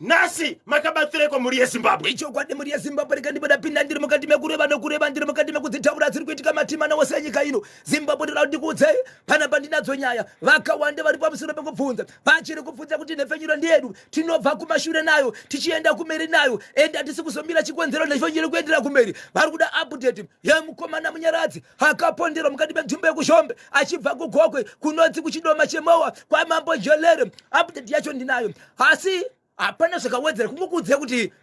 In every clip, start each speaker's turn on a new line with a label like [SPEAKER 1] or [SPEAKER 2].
[SPEAKER 1] nasi makabatsireko muri yeZimbabwe.
[SPEAKER 2] Icho kwadi muri yeZimbabwe rikandibada pinda ndiri mukati mekureba nokureba ndiri mukati mekudzitaura dziri kuitika matimana wose nyika ino. Zimbabwe ndikudze pana pandinadzo nyaya vakawande vari pamusoro pekubvunza vachiri kubvunza kuti nhefenyuro ndiyedu tinobva kumashure nayo tichienda kumeri nayo ende hatisi kuzomira chikonzero nhefenyuro kuendera kumeri. Vari kuda update yemukomana Munyaradzi akapondera mukati mentumba yekushombe achibva kugokwe kunodzi kuchidoma chemowa kwamambo Jelere. Update yacho ndinayo asi hapana zvakawedzera kungokudze kuti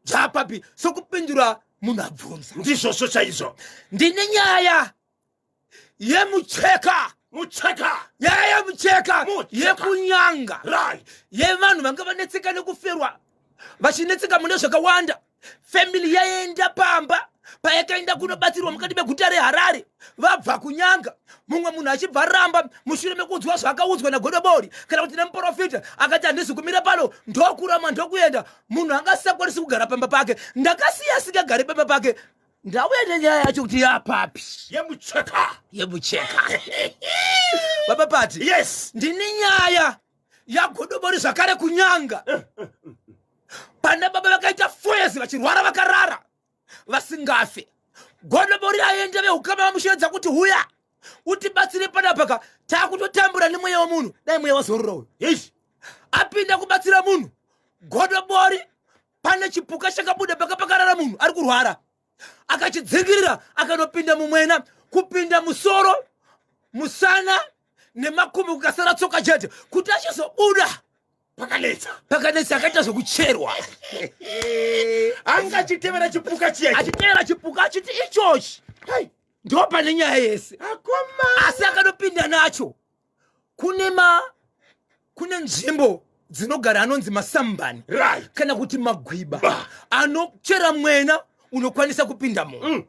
[SPEAKER 2] zvapapi sokupindura munhu abvunza.
[SPEAKER 1] Ndizvozvo chaizvo.
[SPEAKER 2] Ndine nyaya yemucheka nyaya yemucheka yekunyanga yevanhu vanga vanetseka nekuferwa vachinetseka mune zvakawanda. Family yaenda pamba payakaenda kunobatsirwa mukati meguta reHarare vabva kunyanga. Mumwe munhu achibva ramba mushure mekudzwa zvakaudzwa nagodobori kana kuti nemuprofita akati handisi kumira pano ndokurama ndokuenda. Munhu angasakwanisi kugara pamba pake. Ndakasiya singagari pamba pake. Ndauya nenyaya yacho kuti yapapi yemucheka baba pati.
[SPEAKER 1] Yes,
[SPEAKER 2] ndine nyaya yagodobori zvakare kunyanga. Pana baba vakaita 4 years vachirwara vakarara vasingafe. Godobori aenda veukama vamusheedza kuti huya utibatsire panapaka takutotambura nemweya wemunhu dai mweya wazorora uyu.
[SPEAKER 1] yes,
[SPEAKER 2] Apinda kubatsira munhu godobori pane chipuka chakabuda pakapakarara munhu ari kurwara akachidzingirira akanopinda mumwena kupinda musoro musana nemakumbo kukasara tsoka chete kuti achizobuda pakanetsa akaita zvokucherwa.
[SPEAKER 1] angachitevera chipuka chiyachi
[SPEAKER 2] achitevera chipuka achiti ichochi ndo pane nyaya yese. Asi akanopinda nacho kune nzvimbo dzinogara anonzi masambani kana kuti magwiba anochera mwena unokwanisa kupinda munhu.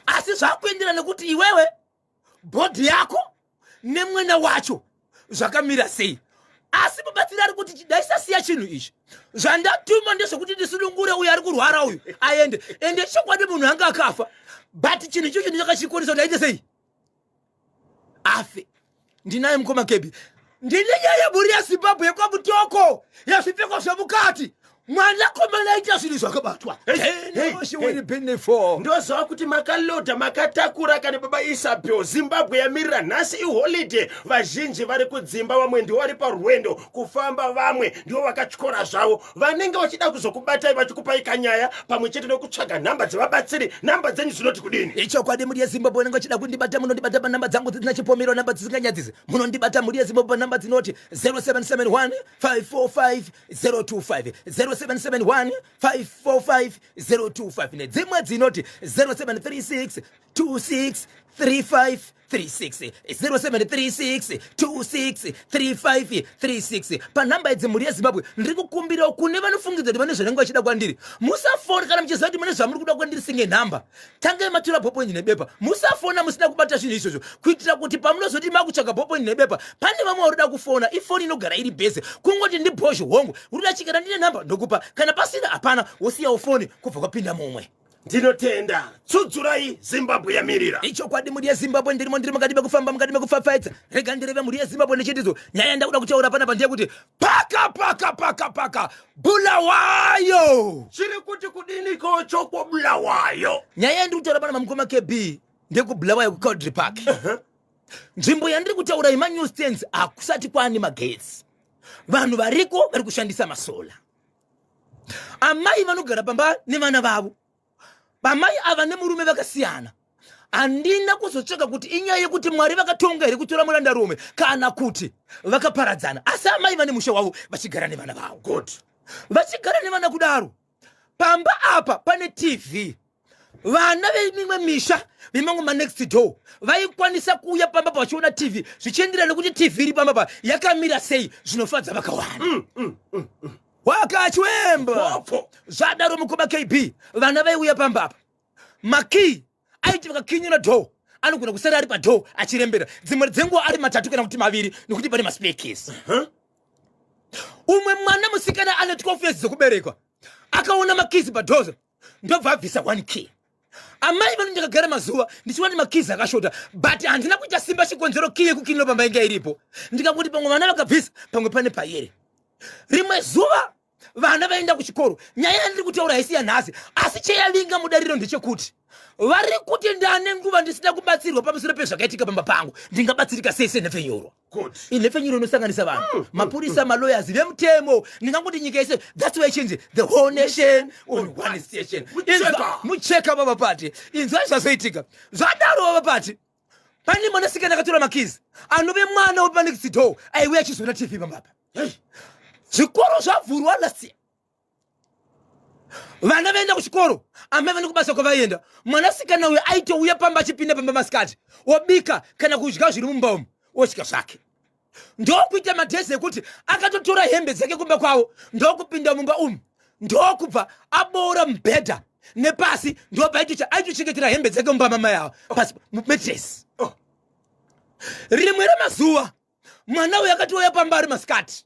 [SPEAKER 2] Asi zvakuendera nekuti iwewe bhodhi yako nemwena wacho zvakamira sei. Asi mubatsiri ari kuti chidaisasiya chinhu ichi zvandatuma ndezvekuti ndisunungure uyu ari kurwara uyu aende ende chokwadi munhu anga akafa but chinhu ichocho ndichakachikonesa kuti aite sei afe. Ndinaye mukoma Kebi. Ndine nyaya muri yeZimbabwe yekwamutoko yazvipfeko zvemukati mwanakomana aita zvinhu zvakabatwa.
[SPEAKER 1] ndozva kuti makaloda makatakura kana baba Isabel. Zimbabwe yamirira nhasi iholiday. Vazhinji vari kudzimba, vamwe ndivo vari parwendo kufamba, vamwe ndivo vakatyora zvavo vanenge vachida kuzokubatai vachikupai kanyaya pamwe chete nekutsvaga nhamba dzevabatsiri. Nhamba dzenyu dzinoti kudini?
[SPEAKER 2] Ichokwadi muri yeZimbabwe vanenge vachida kundibata munondibata panhamba dzangu dzisina chipomero, nhamba dzisinganyadzisi. Munondibata muri yeZimbabwe panhamba dzinoti 0771 545 025 0771 545 025 nedzimwe dzinoti 0736 26 35 36 0736 26 35 36. Panhamba idzi muri yeZimbabwe ndiri kukumbirawo kune vanofungidza kuti vane zvanenge vachida kwandiri. Musafona kana muchiziva kuti mune zvamuri kuda kwandiri singe nhamba. Tangai matura bhopoindi nebepa. Musafona musina kubata zvinhu izvozvo kuitira kuti pamunozoti makutsvaga bhopoindi nebepa pane vamwe varikuda kufona. Ifoni inogara iri bhese kungoti ndibhozho hongu urida chikana ndine nhamba ndokupa kana pasina hapana wosiyawo foni kubva kwapinda mumwe.
[SPEAKER 1] Ndinotenda. Tsudzurai Zimbabwe yamirira.
[SPEAKER 2] Ichokwadi muri yeZimbabwe ndiri mukati mekufamba mukati mekufafaidza. Rega ndireve muri yeZimbabwe nechitidzo. Nyaya ndakuda kutaura panapa ndeyekuti paka Bulawayo.
[SPEAKER 1] Chiri kuti kudini kocho kwa Bulawayo?
[SPEAKER 2] Nyaya ndiri kutaura panapa mukoma KB ndekubulawayo kuCaudry Park. Nzvimbo yandiri kutaura ima-news stands hakusati kwaane magetsi. Vanhu variko vari kushandisa masola. Amai vanogara pamba nevana vavo. Pamai ava nemurume vakasiyana. Handina kuzotsvaka kuti inyaya yekuti Mwari vakatonga here kutora murandarume kana kuti vakaparadzana. Asi amai vane musha wavo vachigara nevana vavo.
[SPEAKER 1] Good.
[SPEAKER 2] Vachigara nevana kudaro. Pamba apa pane TV. Vana vemimwe misha vemamwe manext door vaikwanisa kuuya pamba pa vachiona TV zvichienderana nekuti TV iri pamba pa yakamira sei zvinofadza vakawanda. Wakachwemba zvadaro mukoma KB vana vaiuya pamba apa maki aiti vakakinyira door anogona kusara ari padoor achirembera dzimwe dzenguva ari matatu kana kuti maviri nekuti pane maspakes. Umwe mwana musikana ane 12 years dzokuberekwa akaona makizi padoor ndobva abvisa 1 key. Amai vanondakagara mazuva ndichiwana makizi akashota but handina kuita simba chikonzero key yekukinira pamba inga iripo ndikangoti pamwe vana vakabvisa pamwe pane payere. Rimwe zuva vana vaenda kuchikoro. Nyaya yandiri kutaura haisi yanhasi, asi cheyalinga mudariro ndechekuti vari kuti ndane nguva ndisina kubatsirwa pamusoro pezvakaitika pamba pangu ndingabatsirika sei nhefenyorwa. Nhefenyorwa inosanganisa vanhu, mapurisa, maloyers vemutemo. Ndingangoti nyika yese, that's why change the whole nation on one station. Mucheka baba pati. Inzwa zvazoitika. Zvadaro baba pati. Pani mwanasikana akatora makizi anove mwana wepanext door aiuya achizona TV pambapa. Zvikoro zvavhurwa last year. Vana vaenda kuchikoro, amai vane kubasa kwavaenda. Mwanasikana uyu aitouya pamba achipinda pamba masikati obika kana kudya zviri mumba umu osvika zvake. Ndokuita madhezi ekuti akatotora hembe dzake kumba kwavo ndokupinda mumba umu ndokubva aboora mubhedha nepasi ndobva aitochengetera hembe dzake mumba mamai avo pasi mumetresi. Rimwe remazuva mwana uyu akatouya pamba ari masikati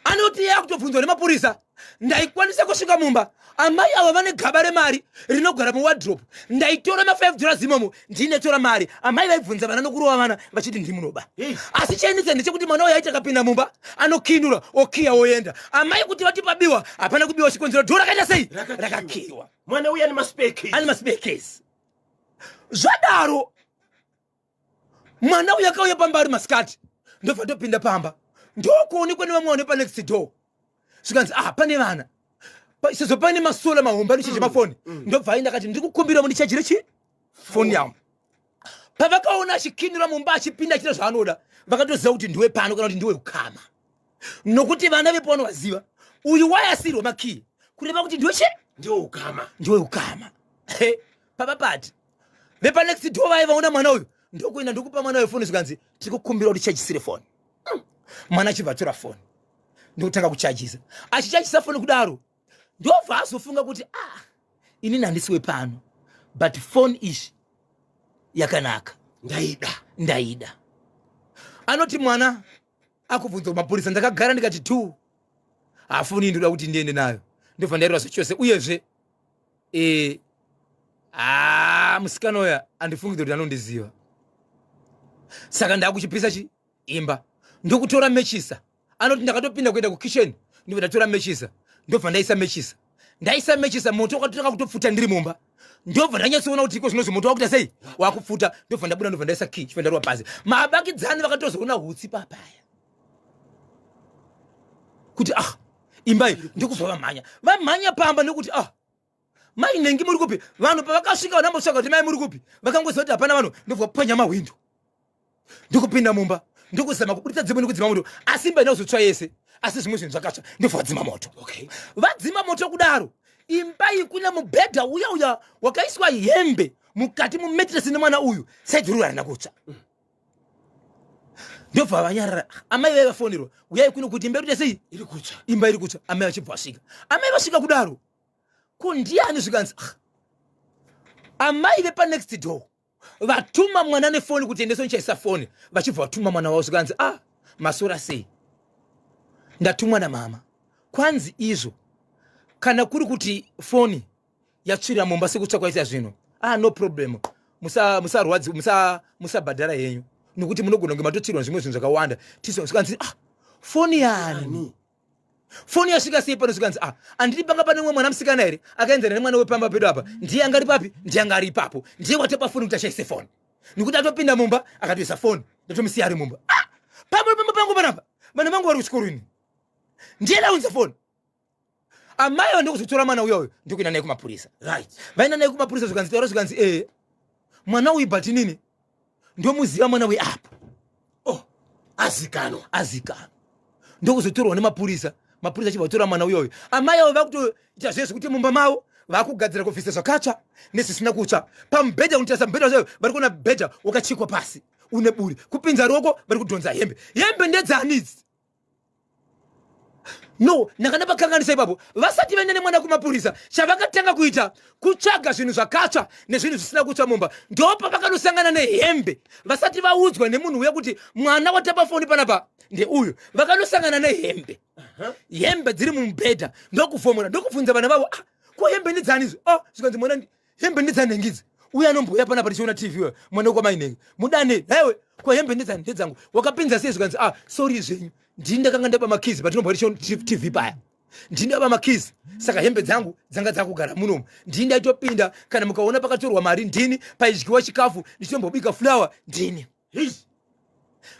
[SPEAKER 2] anoti yakutobvunzwa nemapurisa, ndaikwanisa kusvika mumba amai ava vane gaba remari rinogara muwadropu, ndaitora $5 imomo ndinetora mari. Amai vaibvunza vana nokurova vana vachiti ndimunoba. Asi chainetsa ndechekuti mwana uyu aiti akapinda mumba anokinura okiya oenda. Amai kuti vati pabiwa hapana kubiwa chikonzero, dhoo rakaita sei rakakiwa.
[SPEAKER 1] Mwana uyu ane maspare case.
[SPEAKER 2] Zvadaro mwana uyu akauya pamba ari masikati ndobva topinda pamba ndokuonekwa nevamwe vane panext door. Zvikanzi pane vana sezvo pane masola mahombe anochaja mafoni. Ndobva aenda akati ndiri kukumbira mundichajire foni yangu. Pavakaona achikinura mumba achipinda achita zvaanoda vakatoziva kuti ndiwe pano kana kuti ndiwe ukama, nokuti vana vepano vaziva uyu wayasirwa makiyi kureva kuti ndiwe ukama. Papapati vepanext door vai vaona mwana uyu ndokuenda ndokupa mwana uyu foni. Zvikanzi tiri kukumbira kuti chajisire foni. Mwana achibva atora foni ndokutanga kuchajisa. Achichajisa foni kudaro ndobva azofunga kuti inini handisiwe pano but foni izvi yakanaka, ndaida. Anoti mwana akubvunza kumapurisa, ndakagara ndikati tu foni ndoda kuti ndiende nayo. Ndobva ndairwa zvachose. Uyezve musikana uya handifungidzo kuti anondiziva. Saka ndakuchipisa imba ndokutora mechisa. Anoti ndakatopinda kuenda kukitchen ndobva ndatora mechisa. Ndobva ndaisa mechisa moto wakatotanga kutopfuta ndiri mumba. Ndobva ndanyatsoona kuti iko zvinozvo moto wakuita sei wakupfuta. Ndobva ndabuda ndobva ndaisa key chifenda rwa bhazi. Mabakidzani vakatozoona hutsi papaya kuti imba iyi ndokubva vamhanya pamba nokuti mai nengi muri kupi. Vanhu pavakasvika vanambosvaka kuti mai muri kupi vakangoziva kuti hapana vanhu. Ndobva kupwanya mahwindo ndokupinda mumba ndokuzama kuburitsa dzimwe nokudzima moto, asi imba inozotsva yese. Asi zvimwe zvinhu zvakatsva ndobva vadzima moto. Vadzima moto kudaro imba iyi kuna mubhedha uya wakaiswa hembe mukati mumetresi nemwana uyu saidhi ruru harina kutsva. Ndobva vanyarara. Amai vai vafonirwa uyai kuno kuti imba irikuita sei imba iri kutsva. Amai vachibva vasvika. Amai vasvika kudaro kundiani zvikanzi amai vepanext door vatuma mwana nefoni kuti endeso nichaisa foni. Vachibva vatuma mwana wavo zvikanzi masora sei ndatumwa namama. Kwanzi izvo kana kuri kuti foni yatsvira mumba sekutsva kwaita zvino no problem, musarwadzi musabhadhara henyu nokuti munogona kunge matotirwa zvimwe zvinhu zvakawanda. Zvikanzi foni yani foni yasvika sei pano. Zvikanzi handiri panga pane mwe mwana musikana here akaenzana nemwana wepamba pedu apa. Ndiye anga ari papi? Ndiye anga ari ipapo. Ndiye watapa foni kuti ashaise foni nokuti atopinda mumba akatoisa foni ndatomisiya ari mumba. Pamba pangu panapa vana vangu vari kuchikoro ini ndiye daunza foni. Amai vandokuzotora mwana uyoyo ndokuenda naye kumapurisa. Vaenda naye kumapurisa. Zvikanzi taura zvikanzi mwana uyu but nini ndomuziva mwana uyu apo. Azikanwa ndokuzotorwa nemapurisa. Mapurisa achibva kutora mwana uyoyo. Amai avo vakutoita zvese kuti mumba mavo vakugadzira kubvisa zvakatsva nezvisina kutsva. Pamubhedha unotarisa mubhedha zvayo vari kuona bhedha wakachikwa pasi une buri. Kupinza ruoko vari kudhonza hembe ndedzanidzi. No, nakanda pakanganisa ipapo vasati vaenda nemwana kumapurisa. Chavakatanga kuita kutsvaga zvinhu zvakatsva nezvinhu zvisina kutsva mumba. Ndopa vakanosangana nehembe vasati vaudzwa nemunhu uya kuti mwana watapa foni panapa ndeuyu. Vakanosangana nehembe hembe dziri mumubhedha ndokufomora ndokubvunza vana vavo ko hembe ndedzanizo. Zvikanzi mwana hembe ndedzanhengidzi uya anomboya panapa tichiona TV uya mwana wekwamainenge mudane haiwe ko hembe ndedzangu wakapinza sei. Zvikanzi sorry zvenyu ndini ndakanga ndapa makizi patinombwa tichiona TV paya. ndine aba makizi saka hembe dzangu dzanga dzakugara munomu ndine aitopinda kana mukaona pakatorwa mari ndini paidyiwa chikafu ndichitombobika flower ndine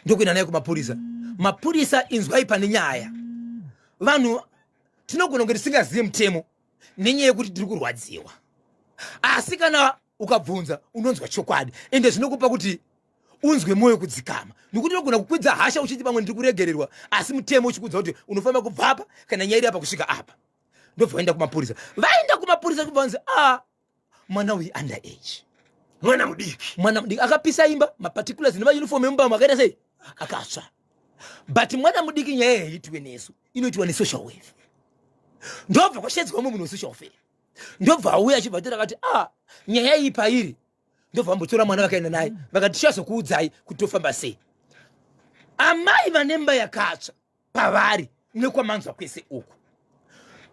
[SPEAKER 2] ndokuenda naye kumapurisa. Mapurisa inzwai pane nyaya vanhu tinogona kunge tisingazive mutemo nenyaya yekuti tiri kurwadziwa, asi kana ukabvunza unonzwa chokwadi ende zvinokupa kuti unzwe moyo kudzikama, nekuti unogona kukwidza hasha uchiti pamwe ndiri kuregererwa asi mutemo uchikudza kuti unofanira kubva apa kana nyaya iri apa kusvika apa. Ndobva vaenda kumapurisa. Vaenda kumapurisa kubvanzi mwana uyu underage,
[SPEAKER 1] mwana mudiki
[SPEAKER 2] akapisa imba, maparticulars nemauniform emumba makaita sei akatsva. But mwana mudiki nyaya yaitwe nesu inoitwa nesocial welfare. Ndobva kwashedzwa munhu wesocial welfare, ndobva auya achibva ati akati nyaya iyi pairi, ndobva vambotora mwana vakaenda naye vakati tichazokuudzai kuti tofamba sei. Amai vanemba yakatsva pavari nekwamanzwa kwese uku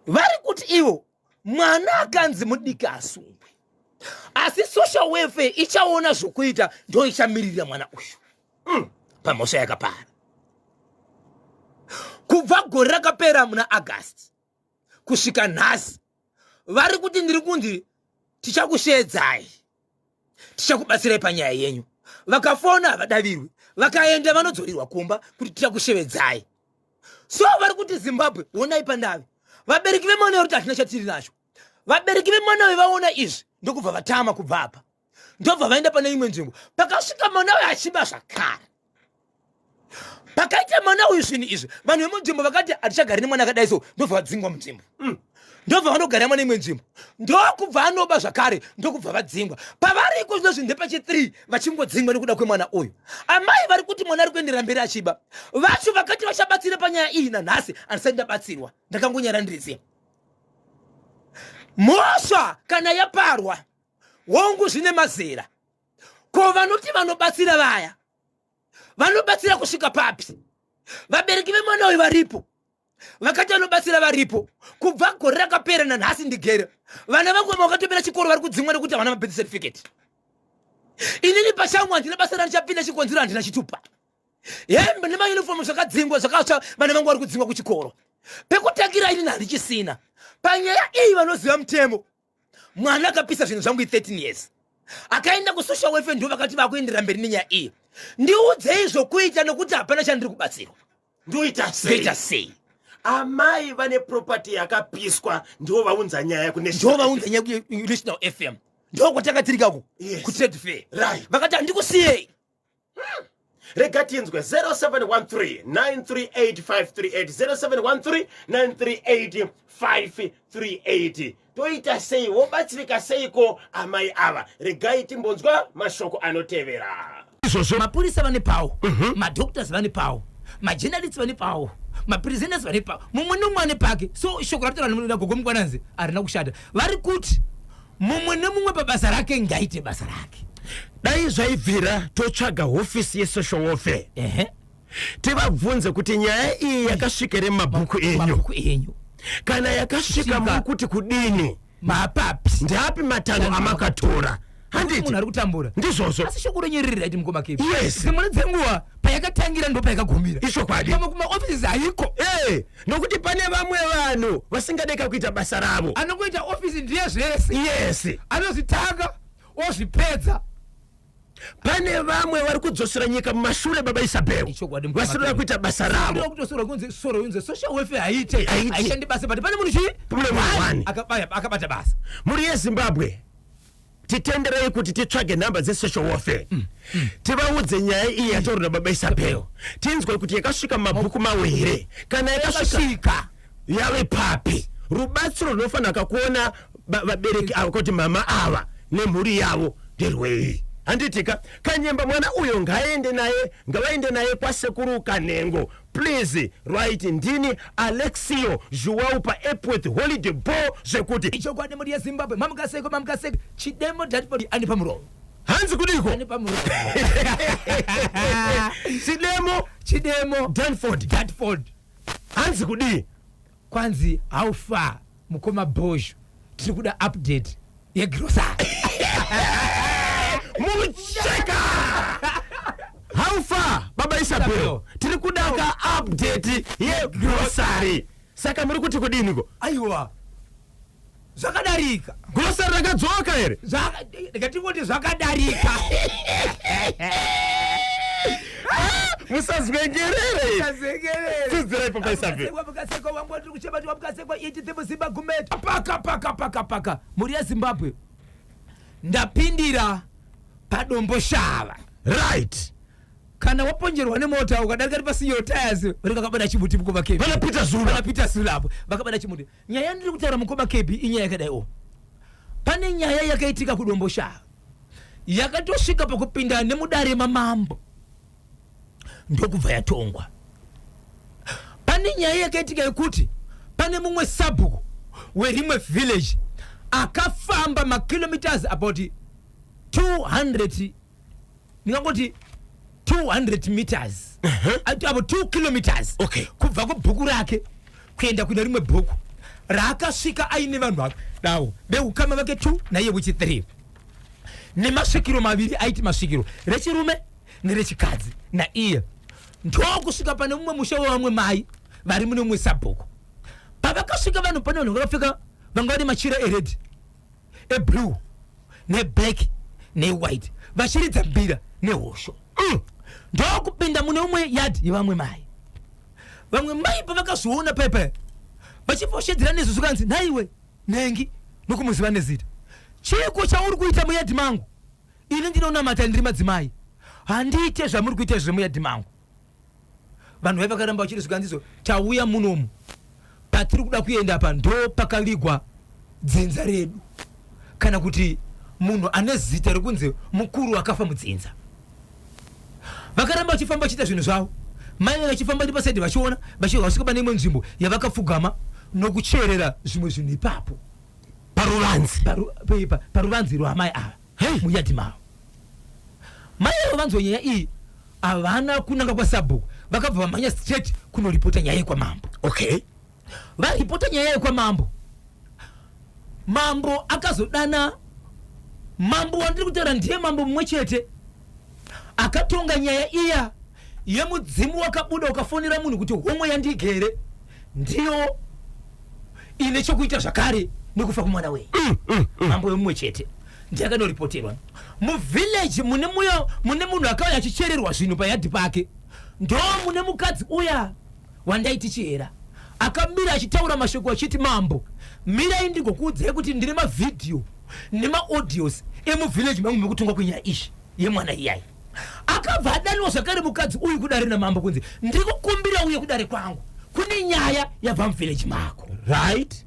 [SPEAKER 2] vari kuti ivo mwana akanzi mudiki asungwe, asi social welfare ichaona zvokuita ndo ichamirira mwana uyu pamhosva yakapara. Kubva gore rakapera muna August kusvika nhasi vari kuti ndiri kunzi tichakushedzai, tichakubatsirai panyaya yenyu. Vakafona havadavirwi, vakaenda vanodzorirwa kumba kuti tichakushevedzai. So vari kuti Zimbabwe onai pandave, vabereki vemwana vari kuti hatina chatiri nacho. Vabereki vemwana uyu vaona izvi ndokubva vatama kubva apa, ndobva vaenda pane imwe nzvimbo pakasvika mwana uyu achiba zvakare. Pakaita mwana uyu zvinhu izvi vanhu vemunzvimbo vakati hatichagari nemwana akadai so, ndobva vadzingwa munzvimbo. Ndobva vanogara mwana imwe nzvimbo, ndokubva anoba zvakare, ndokubva vadzingwa. Pavariko zvinozvi ndepachi 3 vachingodzingwa nekuda kwemwana uyu. Amai vari kuti mwana ari kuendera mberi achiba, vacho vakati vachabatsira panyaya iyi nanhasi handisati ndabatsirwa, ndakangonyara ndiriziva. Mhosva kana yaparwa hongu zvine mazera, ko vanoti vanobatsira vaya vanobatsira kusvika papi? Vabereki vemwana uyu varipo, vakati vanobatsira varipo kubva gore rakapera nanhasi ndigere. Vana vangu vakatopera chikoro vari kudzimwa nekuti havana mabirth certificate. Inini pachangu handina basa randichapinda chikonzero, handina chitupa. Hembe nemauniform zvakadzingwa zvakatsva, vana vangu vari kudzingwa kuchikoro. Pekutangira ini handichisina. Panyaya iyi vanoziva mutemo. Mwana akapisa zvinhu zvangu 13 years, akaenda kusocial welfare, ndo vakati vakuendera mberi nenyaya iyi. Ndiudzei zvokuita nekuti hapana chandiri kubatsirwa.
[SPEAKER 1] ndoita sei? Amai vane property yakapiswa ndo vaunza nyaya
[SPEAKER 2] National FM, ndo kwatakatirikako ku trade fair. Vakati handikusiyei.
[SPEAKER 1] Rega tinzwe 0713 938 538 0713 toita sei, wobatsirika seiko amai ava? Regai timbonzwa mashoko anotevera.
[SPEAKER 2] Mapurisa vane pawo, madoctors vane pawo, majournalists vane pawo, maprisoners vane pawo, mumwe nomwe ane pake. So shoko ratora nomunhu gogo mukwananzi arina kushata. Vari kuti mumwe nemumwe pabasa rake ngaite basa rake.
[SPEAKER 1] Dai zvaibvira totsvaga hofisi yesocial welfare tivabvunze kuti nyaya iyi yakasvikere mabhuku enyu kana yakasvika mukuti kudini,
[SPEAKER 2] mapapi
[SPEAKER 1] ndapi matanho amakatora. Handiti
[SPEAKER 2] munhu ari kutambura
[SPEAKER 1] ndizvozvo,
[SPEAKER 2] asi shoko renyererera iti mukoma kepi.
[SPEAKER 1] Dzimwe
[SPEAKER 2] dzenguva payakatangira ndo payakagumira.
[SPEAKER 1] Ishokwadi
[SPEAKER 2] pamwe kumaofisi haiko,
[SPEAKER 1] nokuti pane vamwe vanhu vasingadeka kuita basa ravo.
[SPEAKER 2] Anokuita ofisi ndiye zvese, anozvitanga ozvipedza.
[SPEAKER 1] Pane vamwe vari kudzosera nyika mumashure, baba Isabel, vasinoda kuita basa ravo.
[SPEAKER 2] Kutosora kunze soro yunze social welfare haishandi basa, but pane munhu akabata basa.
[SPEAKER 1] Muri yeZimbabwe titenderei kuti titsvage nhamba dzesocial welfare, tivaudze nyaya iyi yataurwa baba Isabel, tinzwe kuti yakasvika mabhuku mawere kana yakasvika yave papi. Rubatsiro runofanira kuona vabereki ava kuti mama ava nemhuri yavo nderwei. Handitika kanyemba mwana uyo ngavaende naye kwasekuru Kanengo, please write ndini Alexio Joao pa Epworth Holiday Ball zvekuti
[SPEAKER 2] ichokwadi muri yeZimbabwe mamukaseko chidemo Dartford ani pamuro.
[SPEAKER 1] Hanzi kudiko
[SPEAKER 2] ani pamuro.
[SPEAKER 1] chidemo Dartford hanzi kudi
[SPEAKER 2] kwanzi how far mukoma Bosch tiri kuda update yegrocery.
[SPEAKER 1] Mucheka how far baba Isabel tiri kudaka update yegrocery saka muri kuti kudiniko?
[SPEAKER 2] Aiwa zvakadarika
[SPEAKER 1] Gosa rakadzoka here?
[SPEAKER 2] ndikatingoti zvakadarika.
[SPEAKER 1] Musazvengerere. Tudzirai papa Isape.
[SPEAKER 2] Mukasekwa wangu ndiri kuchema mukasekwa ichi dzimbo Zimba gumeta paka muri yaZimbabwe ndapindira padombo shava.
[SPEAKER 1] Right.
[SPEAKER 2] Kana waponjerwa nemota ukadarika ri pasi yo tires uri kakabada chimuti mukoma kebi. Vanapita Zula vakabada chimuti. Nyaya ndiri kutaura mukoma kebi inyaya yakadai o. Pane nyaya yakaitika kudombo shava. Yakatosvika pakupinda nemudare mamambo. Ndokubva yatongwa. Pane nyaya yakaitika yekuti pane mumwe sabhuku werimwe village akafamba makilometers about 200 ndingangoti 200 meters about 2 kilometers.
[SPEAKER 1] Okay.
[SPEAKER 2] Kubva kubhuku rake kuenda kuna rimwe bhuku raakasvika aine vanhu vake dawo beukama vake 2 naiye wichi 3 nemasvikiro maviri aiti masvikiro rechirume nerechikadzi naiye ndokusvika pane mumwe musha wevamwe mai vari mune mumwe sabhuku. Pavakasvika vanhu pane vanhu vakapfeka vanga vane machira ered eblue neblack newhite vachiridza mbira nehosho. Ndokupinda mune umwe yard yevamwe mai. Vamwe mai pavakazoona pepe vachifoshedzera nezvo kanzi naiwe nengi nokumuziva nezita chiko chauri kuita muyadhi mangu ini ndinonamata ndiri madzimai handiite zvamuri kuita zvemuyadhi mangu. Vanhu vaivakaramba vachiri zvikanzizo tauya munomu patiri kuda kuenda apa ndo pakavigwa dzinza redu kana kuti munhu ane zita rekunzi mukuru akafa mudzinza. Vakaramba vachifamba vachiita zvinhu zvavo. Mai vachifamba ndi pasaidi vachiona vachivasvika pane imwe nzvimbo yavakapfugama nokucherera zvimwe zvinhu ipapo paruvanzi rwamai ava muyadhi mavo. Mai avo vanzwa nyaya iyi havana kunanga kwasabhuku vakabva vamhanya straight kunoripota nyaya kwamambo.
[SPEAKER 1] Okay.
[SPEAKER 2] Varipota nyaya kwamambo. Mambo akazodana mambo wandiri kutaura ndiye mambo mumwe chete akatonga nyaya iya yemudzimu wakabuda ukafonera munhu kuti homwe yandigere ndiyo ine chokuita zvakare nekufa kumwana wei. Mambo wemumwe chete ndiye akanoripoterwa. Muvillage mune munhu akauya achichererwa zvinhu payadhi pake ndo mune mukadzi uya wandaiti chihera akamira achitaura mashoko achiti mambo mirai ndigokuudzai kuti ndine mavhidhiyo nemaaudios emuvillage mangu mekutongwa kwenyaya izvi yemwana iyai. Akabva adaniwa zvakare mukadzi uyu kudare namambo kunzi ndikukumbira uye kudare kwangu kune nyaya yabva muvillage mako.
[SPEAKER 1] Right.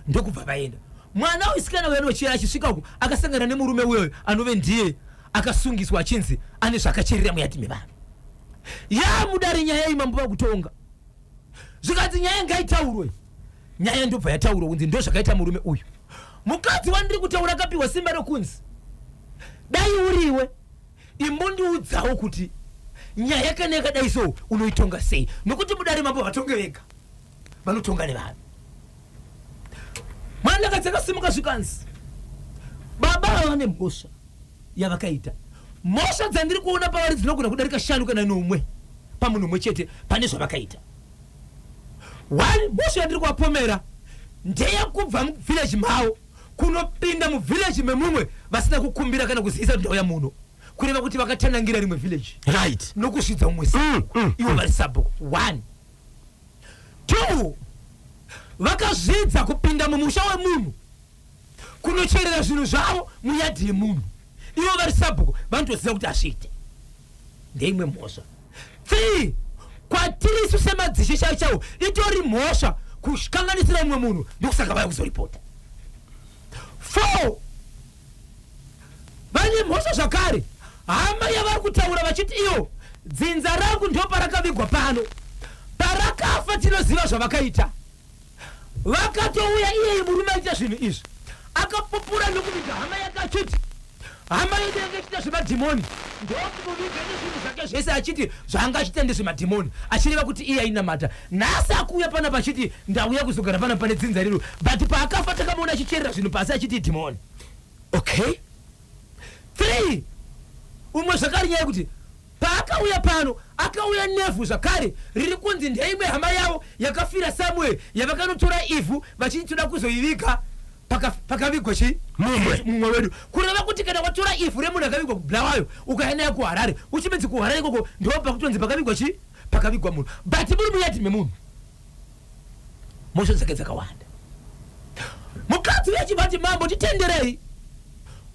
[SPEAKER 2] Ndokubva vaenda. Mwana usikana wenu wechira achisvika uku akasangana nemurume uyo anove ndiye akasungiswa achinzi ane zvakacherera muyadhi mevanhu. Mudare nyaya imambo vakutonga zvikadzi nyaya ngaitaurwe. Nyaya ndobva yataurwa kunzi ndo zvakaita murume uyu. Mukadzi wandiri kutaura akapiwa simba rokunzi dai uriwe imbondiudzawo kuti nyaya kana yakadai so unoitonga sei nokuti mudare mambo vatonge vega vanotonga nevanhu. Mwanakadzi akasimuka zvikanzi baba vane mhosva yavakaita. Mhosva dzandiri kuona pavari dzinogona kudarika 5 kana 1 pamunhu umwe chete pane zvavakaita. Mhosva yandiri kuvapomera ndeyekubva muvillage mavo kunopinda muvillage memumwe vasina kukumbira kana kuzivisa ndau ya muno kureva kuti vakatanangira rimwe village.
[SPEAKER 1] Right.
[SPEAKER 2] Nokuzvidza umwe ivo vari sabhuku. 1 2 vakazvidza kupinda mumusha wemunhu kunocherera zvinhu zvavo muyadhi yemunhu ivo vari sabhuku vanotoziva kuti asvite ndeimwe mhosva. 3 kwatiri isu semadzishe chaiwo itori mhosva kukanganisira mumwe munhu ndokusaka vaya kuzoripota. 4 vane mhosva zvakare hama yavari kutaura vachiti iyo dzinza rangu ndo parakavigwa pano parakafa tinoziva zvavakaita. Vakatouya iye murume aita zvinhu izvi akapupura nokuviga hama yake achiti hama yedu yange ichita zvemadhimoni ndokuviga nezvinhu zvake zvese achiti zvanga achita ndezvemadhimoni achireva kuti iye ainamata. Nhasi akuuya pana pachiti ndauya kuzogara pana pane dzinza redu but paakafa takamuona achicherera zvinhu pasi achiti dhimoni.
[SPEAKER 1] Okay.
[SPEAKER 2] 3 umwe zvakare nyaya yekuti paakauya pano akauya nevhu zvakare riri kunzi ndeimwe hama yavo yakafira Samuel yavakanotora ivhu vachiti toda kuzoivika pakavigwa mumwe wedu kureva kuti kana watora ivhu remunhu akavigwa kuBulawayo ukaenda kuHarare uchimedzi kuHarare ikoko ndopa kutonzi pakavigwa munhu but muri muyati memunhu mosho dzake dzakawanda. Mukadzi wechibati mambo titenderei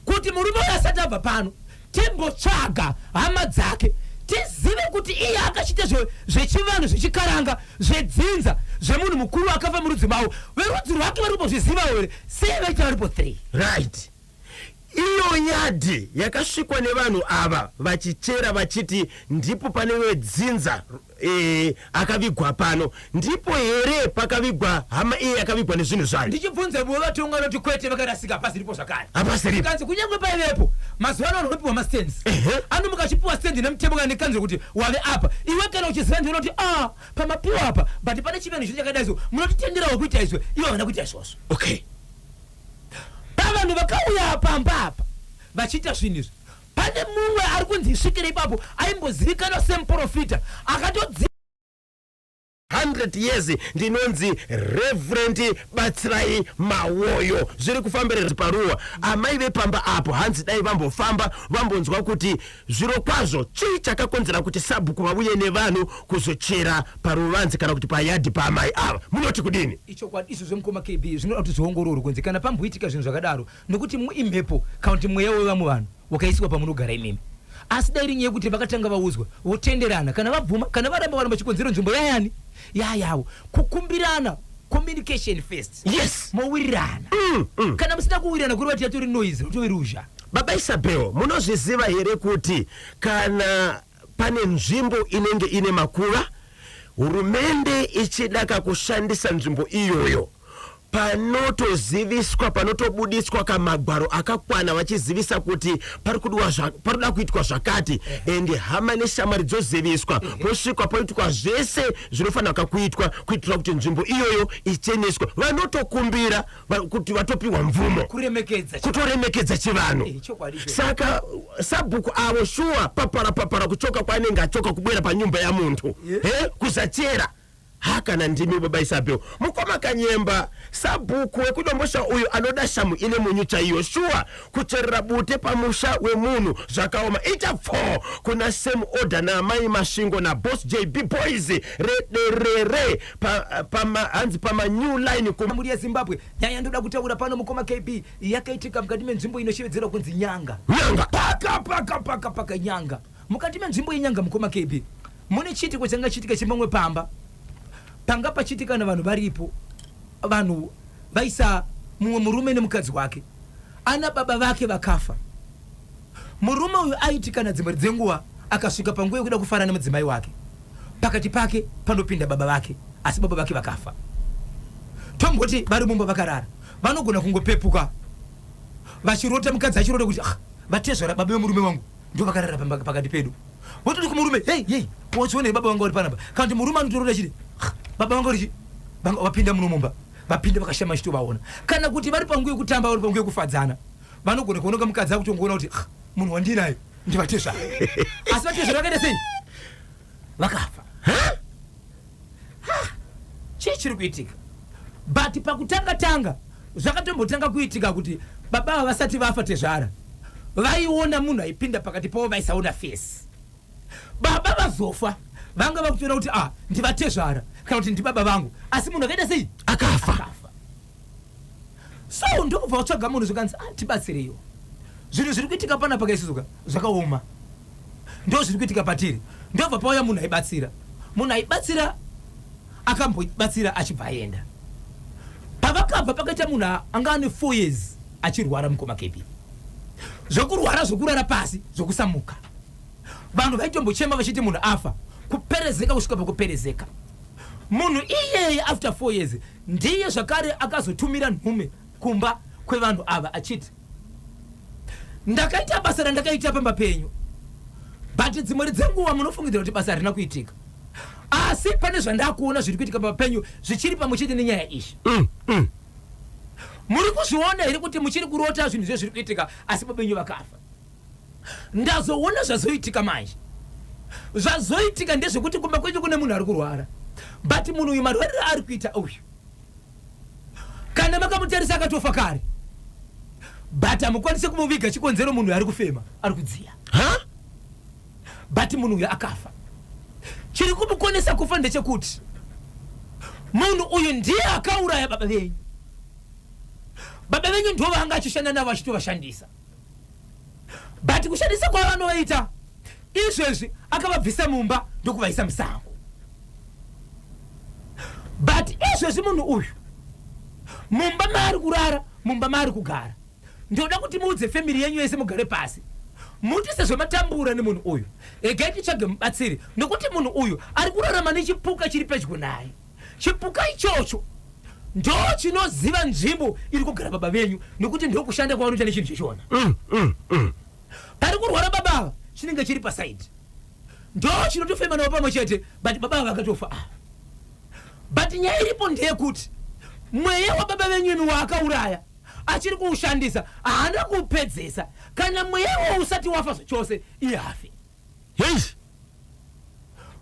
[SPEAKER 2] kuti murume asati abva pano timbotsvaga hama dzake tizive kuti iye akachita zvechivanhu zvechikaranga zvedzinza zvemunhu mukuru akafa murudzi mavo verudzi rwake vari kubozviziva here sei vaita varipo 3
[SPEAKER 1] right. Iyo nyadhi yakasvikwa nevanhu ava vachichera vachiti ndipo pane wedzinza akavigwa pano ndipo here pakavigwa hama iye akavigwa nezvinhu zvayo.
[SPEAKER 2] Ndichibvunza muwe vatonga noti kwete vakarasika pasi ripo zvakare
[SPEAKER 1] apasiri
[SPEAKER 2] kanzi kunyangwe paivepo mazuva ano anopiwa mastands anomuka achipiwa stand nemutemo kana nekanzi kuti wave apa iwe kana uchiziva ndi unoti pamapiwa apa but pane chivanhu chino chakadaiso munotitenderawo kuita izvo ivo havana kuita izvozvo.
[SPEAKER 1] Okay.
[SPEAKER 2] Pavanhu vakauya pambapa vachiita zvinhu izvi pane mumwe ari kunzi svikira ipapo aimbozivikanwa semuprofita akatodzi
[SPEAKER 1] 100 years ndinonzi Reverend Batsirai Mawoyo zviri kufambira paruwa amai vepamba apo hanzi dai vambofamba vambonzwa kuti zviro kwazvo chii chakakonzera kuti Sabhuku vauye nevanhu kuzochera paruvanzi kana kuti payadhi paamai ava munoti kudini?
[SPEAKER 2] Icho kwadi izvo zvemukoma KB zvinoda kuti zviongororwe kunzi kana pamboitika zvinhu zvakadaro nokuti muimhepo kana kuti mweya wevamwe vanhu wakaiswa pamunogara imimi asi dai rinyaya kuti vakatanga vauzwa votenderana kana vabvuma kana varamba varamba chikonzero nzvimbo yayani yayavo kukumbirana communication first.
[SPEAKER 1] Yes.
[SPEAKER 2] Mowirirana kana musina kuwirirana kuri vati yatori noise utori ruzha.
[SPEAKER 1] Baba Isabel munozviziva here kuti kana pane nzvimbo inenge ine makuva hurumende ichidaka kushandisa nzvimbo iyoyo panotoziviswa panotobudiswa kamagwaro akakwana vachizivisa kuti parikuda kuitwa zvakati ende hama neshamwari dzoziviswa posvikwa poitwa zvese zvinofanira kuitwa kuitira kuti nzvimbo iyoyo icheneswe vanotokumbira kuti vatopiwa mvumo kutoremekedza chivanhu. Saka Sabhuku avo shuwa papara kuchoka kwaanenge achoka kubwera panyumba yamuntu kusachera hakana ndimi Baba Isabel mukoma kanyemba Sabhuku wekudombosha uyu anoda shamu ine munyu chaiyo shuwa kucherera bute pamusha wemunhu zvakaoma ichapfo kuna same order na mai mashingo na boss JB boys rederere hanzi pama new line
[SPEAKER 2] kumuri ya Zimbabwe nyaya ndoda kutaura pano mukoma KB yakaitika mukati menzvimbo inoshevedzera kunzi nyanga paka nyanga mukati menzvimbo yenyanga mukoma KB mune chitiko changa chitika chimamwe pamba panga pachitika na vanhu varipo vanhu vaisa mumwe murume nemukadzi wake ana baba vake vakafa murume uyu aitika na dzimwe dzenguva akasvika panguva yekuda kufara nemudzimai wake pakati pake panopinda baba vake asi baba vake vakafa tomboti vari mumba vakarara vanogona kungopepuka vachirota mukadzi achirota kuti vatezvara baba vemurume wangu ndio vakarara pakati pedu vototi kumurume hey wachione baba wangu vari panapa kana kuti murume anotorota chiri baba vangu richi vapinda munomumba vapinda vakashama chito vaona kana kuti vari panguva yekutamba vari panguva yekufadzana vanogona kuonoka mukadzi akutongoona kuti munhu wandinayo ndivatezva asi vatezva vakaenda sei vakafa chii chiri kuitika but pakutanga zvakatombotanga kuitika kuti baba ava vasati vafa tezvara vaiona munhu aipinda pakati pavo vaisaona face baba vazofa vanga vakutoona kuti ndivatezvara kana kuti ndibaba vangu asi munhu akaita sei
[SPEAKER 1] akafa
[SPEAKER 2] so ndokubva vatsvaga munhu zvakanzi tibatsireiwo zvinhu zviri kuitika pana pakaisuzuka zvakaoma ndo zviri kuitika patiri ndobva pauya munhu aibatsira akambobatsira achibva aenda pavakabva pakaita munhu anga ane 4 years achirwara mukoma KB zvokurwara zvokurara pasi zvokusamuka vanhu vaitombochema vachiti munhu afa kuperezeka kusvika pakuperezeka munhu iyeye after 4 years ndiye zvakare akazotumira nhume kumba kwevanhu ava achiti ndakaita basa randakaita pamba penyu but dzimwe dzenguva munofungidzira kuti basa harina kuitika asi pane zvandakuona zviri kuitika pamba penyu zvichiri pamuchiti nenyaya izvi muri kuzviona here kuti muchiri kurota zvinhu zviri kuitika asi baba venyu vakafa ndazoona zvazoitika manje zvazoitika ndezvekuti kumba kwenyu kune munhu ari kurwara, but munhu uyu marwariro ari kuita uyu kana makamutarisa akatofa kare, but amukwanise kumuviga chikonzero munhu ari kufema ari kudziya, but munhu uyu akafa. Chiri kumukonesa kufa ndechekuti munhu uyu ndiye akauraya baba venyu. Baba venyu ndivo vanga achishanda navo achitovashandisa, but kushandisa kwavanovaita izvezvi akavabvisa mumba ndokuvaisa musango. But izvezvi munhu uyu mumba maari kurara, mumba maari kugara, ndoda kuti muudze family yenyu yese mugare pasi muti sezvematambura nemunhu uyu egai titsvage mubatsiri, nokuti munhu uyu ari kurarama nechipuka chiri pedyo naye. Chipuka ichocho ndo chinoziva nzvimbo iri kugara baba venyu, nokuti ndo kushanda kwavanoita nechinhu chichona. Pari kurwara baba chinenge chiri pasaidi, ndo chinotofema navo pamwe chete, but baba vakatofa. But nyaya iripo ndeyekuti mweya wababa venyu imi waakauraya achiri kuushandisa haana kuupedzesa. Kana mweya wo usati wafa zvachose iye hafi.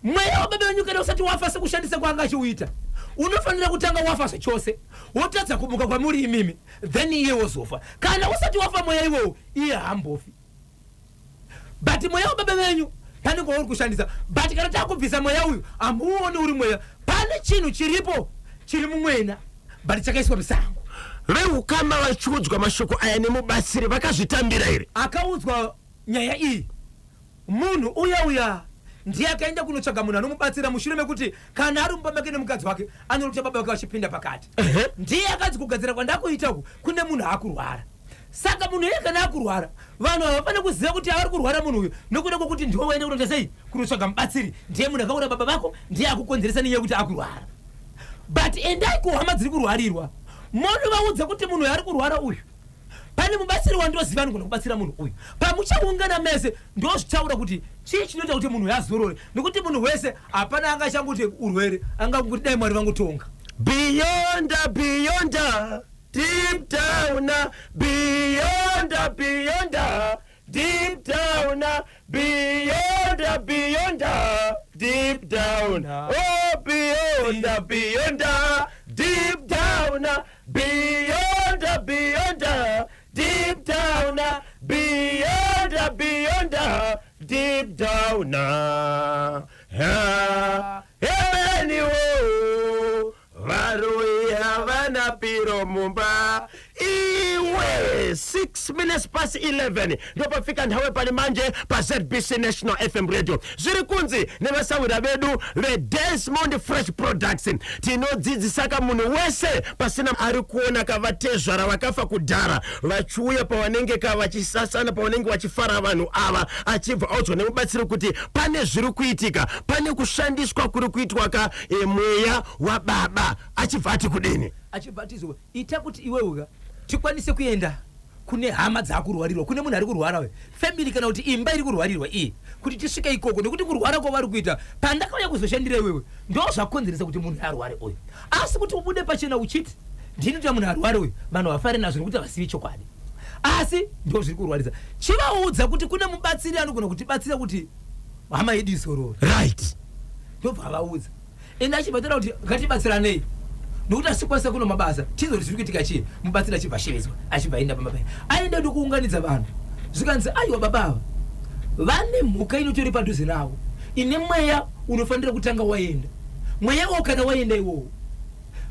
[SPEAKER 2] Mweya wababa venyu kana usati wafa sekushandisa kwanga achiuita, unofanira kutanga wafa zvachose wotadza kumuka kwamuri imimi, then iye wozofa. Kana usati wafa mweya iwowo iye haambofi. But mweya wababa venyu pane kwauri kushandisa, but kana takubvisa mweya uyu hamuoni uri mweya, pane chinhu chiripo chiri mumwena but chakaiswa musango.
[SPEAKER 1] Veukama vachiudzwa mashoko aya nemubatsiri vakazvitambira here?
[SPEAKER 2] Akaudzwa nyaya iyi munhu uya ndiye akaenda kunotsvaga munhu anomubatsira mushure mekuti kana ari mumba make nemukadzi wake anoruta baba vake vachipinda pakati. Ndiye akadzi kugadzira kwandakuita uku kune munhu akurwara. Saka munhu iye kana akurwara vanhu havafane kuziva kuti avari kurwara munhu uyu, nokuda kwokuti ndiwe waenda kunoita sei kunotsvaga mubatsiri, ndiye munhu akaura baba vako, ndiye akukonzeresa niye kuti akurwara. But endai kuhama dziri kurwarirwa monovaudza kuti munhu ari kurwara uyu pane mubatsiri wandoziva anogona kubatsira munhu uyu. Pamuchaungana mese ndozvitaura kuti chii chinoita kuti munhu yazorore, nokuti munhu wese hapana angachanguti urwere, anganguti dai mwari vangutonga.
[SPEAKER 1] Beyond, deep down, beyond, deep down, beyond, deep down, oh beyond, deep down, beyond, deep down, beyond, deep down, anyway, varuya vanapiro mumba iwe 6 minutes past 11 ndopafika nthawe pali manje pa ZBC National FM Radio. Zviri kunzi nevasawira vedu veDesmond Fresh Products tinodzidzisaka munhu wese pasina ari kuona kavatezvara vakafa kudhara vachiuya pavanenge kavachisasana pavanenge vachifara vanhu ava achibva audzwa nemubatsiri kuti pane zviri kuitika, pane kushandiswa kuri kuitwa ka mweya wababa achibva ati kudini,
[SPEAKER 2] achibva atizwa ita kuti iwewe tikwanise kuenda kune hama dzakurwarirwa, kune munhu ari kurwara we family kana kuti imba iri kurwarirwa iyi, kuti tisvike ikoko, nekuti kurwara kwavari kuita pandakauya kuzoshandira iwewe ndo zvakonzeresa kuti munhu arware uyu. Asi kuti ubude pachena uchiti ndini kuti munhu arware uyu vanhu vafare nazvo nekuti havasivi chokwadi, asi ndo zviri kurwarisa. Chivaudza kuti kune mubatsiri anogona kutibatsira kuti hama yedu isorore,
[SPEAKER 1] right?
[SPEAKER 2] ndobva vaudza ende achibvatira kuti ngatibatsiranei, nokuti asikwanisa kuno mabasa tizo zviri kuitika chii, mubatsira achibva ashevedzwa achibva aenda pamabasa aenda ndokuunganidza vanhu zvikanzi aiwa babava vane mhuka inotori padhuze navo ine mweya unofanira kutanga waenda, mweya wo kana waenda iwowo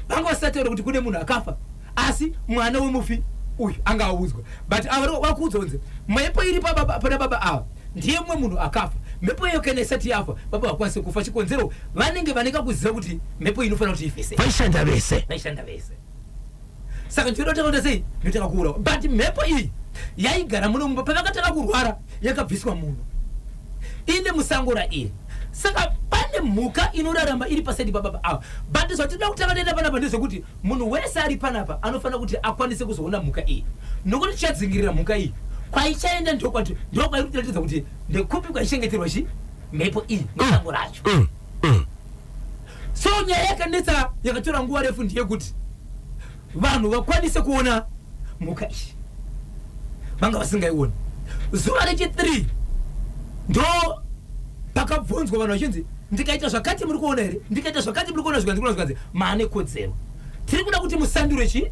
[SPEAKER 2] vanga vasataura kuti kune munhu akafa, asi mwana wemufi uyu anga audzwa, but vakuudzonze mwepo iri pana baba ava ndiye mumwe munhu akafa. Mhepo iyo kana isati yafa baba vakwanise kufa, chikonzero vanenge vanenge kuziva kuti mhepo inofanira kuti ifese,
[SPEAKER 1] vaishanda vese.
[SPEAKER 2] Saka ndinotaura sei ndotaka kuura, but mhepo iyi yaigara muno mumba pavakataka kurwara yakabviswa munhu ine musango rairi. Saka pane mhuka inoraramba iri pasaidi pababa ava, but zvatinoda kutanga taenda panapa ndezvekuti munhu wese ari panapa anofanira kuti akwanise kuzoona mhuka iyi, nokuti tichadzingirira mhuka iyi kwaichaenda ndokwairutiratidza kuti ndekupi kwaichengeterwa chi mhepo iyi musango racho. So nyaya yakanetsa yakatora nguva refu ndeyekuti vanhu vakwanise kuona mhuka iyi, vanga vasingaiona. Zuva rechi3 ndo vakabvunzwa vanhu vachinzi ndikaita zvakati muri kuona here ndikaita zvakati muri kuona zvikanzi maane kodzero tiri kuda kuti musandure chi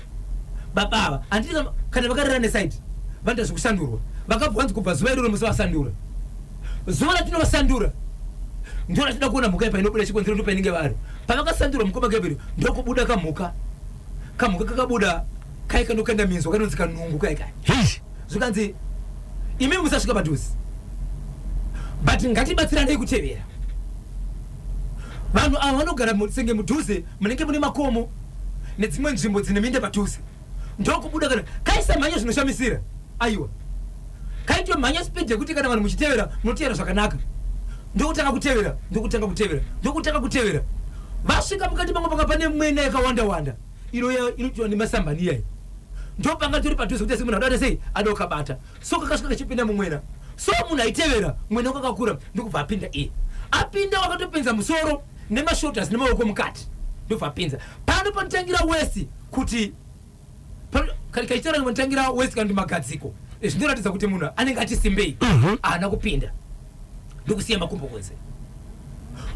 [SPEAKER 2] babava handiti kana vakarera nesaiti vanoita zvekusandurwa vakabvanzi kubva zuva iroro musavasandura zuva ratinovasandura ndo ratida kuona mhuka ipa inobuda chikonzero ndo painenge vari pavakasandura mukoma geberi ndokubuda kamhuka kakabuda kai kanokanda minzwa kanonzi kanungu kaikai zvikanzi imi musasvika padhuzi but ngatibatsiranei kutevera vanhu ava vanogara senge mudhuze munenge mune makomo nedzimwe nzvimbo dzine minde padhuze ndokubuda kana kaisamhanya zvinoshamisira aiwa kaitomhanya speed yekuti kana vanhu muchitevera munotevera zvakanaka ndokutanga kutevera vasvika mukati mamwe panga pane mwena yakawanda inoitwa nemasambani iyai ndopanga tori padhuze kuti asi munhu adada sei adokabata so kakasvika kachipinda mumwena so munhu aitevera mwena wakakakura ndokubva apinda apinda wakatopinza musoro nemashotas nemaoko mukati ndobva apinza pano panotangira west kuti kaitaura panotangira west kana kuti magadziko zvinoratidza kuti munhu anenge achisimbei haana kupinda ndokusiya makumbo kwese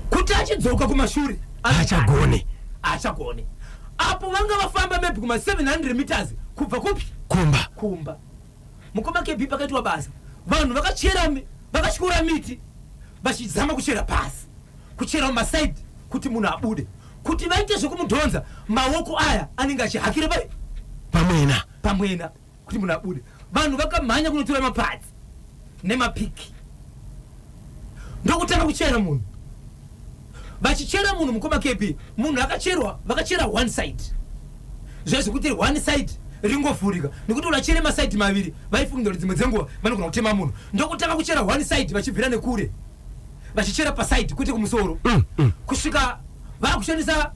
[SPEAKER 2] kuti achidzoka kumashure achagone apo vanga vafamba maybe kuma 700 meters kubva kupi kumba mukoma kebi pakaitwa basa vanhu vakatyura miti vachizama kuchera pasi kuchera mumasaidi kuti munhu abude kuti vaite zvekumudhonza maoko aya anenge achihakira pamwena kuti munhu abude vanhu vakamhanya kunotora mapadzi nemapiki ndokutanga kuchera munhu vachichera munhu mukoma kepi munhu vakachera one side zvezvekuti one side ringovhurika nekuti ulachere masaidi maviri vaifungira kuti dzimwe dzenguva vanogona kutema munhu ndokutanga kuchera one side vachibvira nekure vachichera pasaidi kwete kumusoro kusvika vakushandisa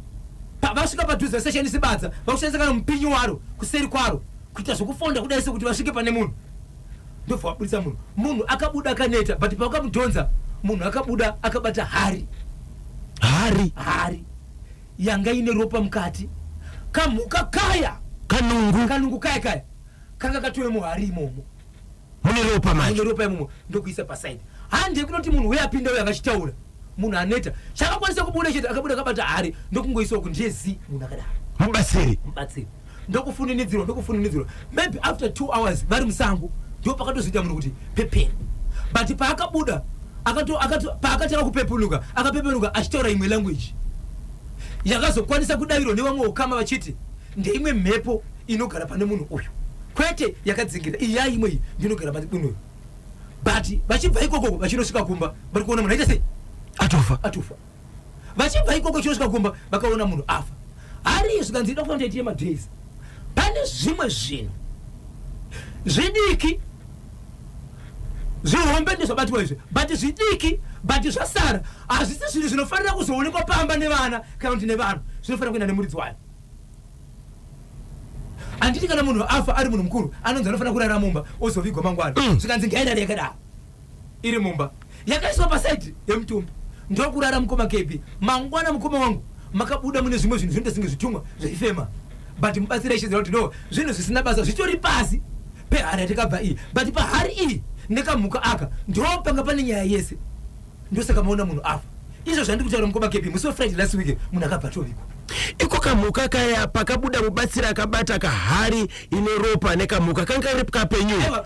[SPEAKER 2] vasvika padhuze vasashandisa badza vakushandisa kana mupinyi waro kuseri kwaro kuita zvokufonda kudai sekuti vasvike pane munhu ndobva vabudisa munhu akabuda akaneta but pavakamudhonza munhu akabuda akabata hari yanga ine ropa mukati kamhuka kaya kanungu kaya kanga katove muhari imomo mune ropa imomo ndokuisa pasaidi handi kunoti munhu weyapinda uye akachitaura munhu aneta chakakwanisa kubuda chete akabuda akabata hari ndokungoiswa kunjezi munhu akadaro mubatsiri ndokufuninidzirwa maybe after 2 hours vari musango ndo pakatozoita munhu kuti pepeni but paakabuda paakatanga kupepenuka akapepenuka achitaura imwe language yakazokwanisa kudavirwa nevamwe ukama vachiti ndeimwe mhepo inogara pane munhu uyu kwete yakadzingira iya imwe iyi ndinogara pane munhu uyu but vachibva ikoko vachinosvika kumba vari kuona munhu aita sei atofa vachibva ikoko chinosvika kumba vakaona munhu afa hari zvikanzi ida kufanira tiye madhays pane zvimwe zvinhu zvidiki zvihombe ndezvabatwa izvi but zvidiki but zvasara hazvisi zvinhu zvinofanira kuzoonekwa pamba nevana kana kuti nevanhu zvinofanira kuenda nemuridzi wayo handiti kana munhu afa ari munhu mukuru anonzi anofanira kurara mumba ozovigwa mangwana zvikanzi ngaidari yakadaro iri mumba yakaiswa pasaidi yemutumbi ndokurara mukoma kepi mangwana mukoma wangu makabuda mune zvimwe zvinhu zvinoita singe zvitumwa zveifema but mubatsira ichiziva kuti no zvinhu zvisina basa zvitori pasi pehari yatakabva iyi but pahari iyi nekamhuka aka ndopanga pane nyaya yese ndosaka maona munhu afa izvo zvandikutaura mukoma kepi musi wefriday last week munhu akabva toviko
[SPEAKER 3] iko kamhuka kaya pakabuda mubatsira akabata kahari ine ropa nekamhuka kanga kari kapenyu
[SPEAKER 2] aiwa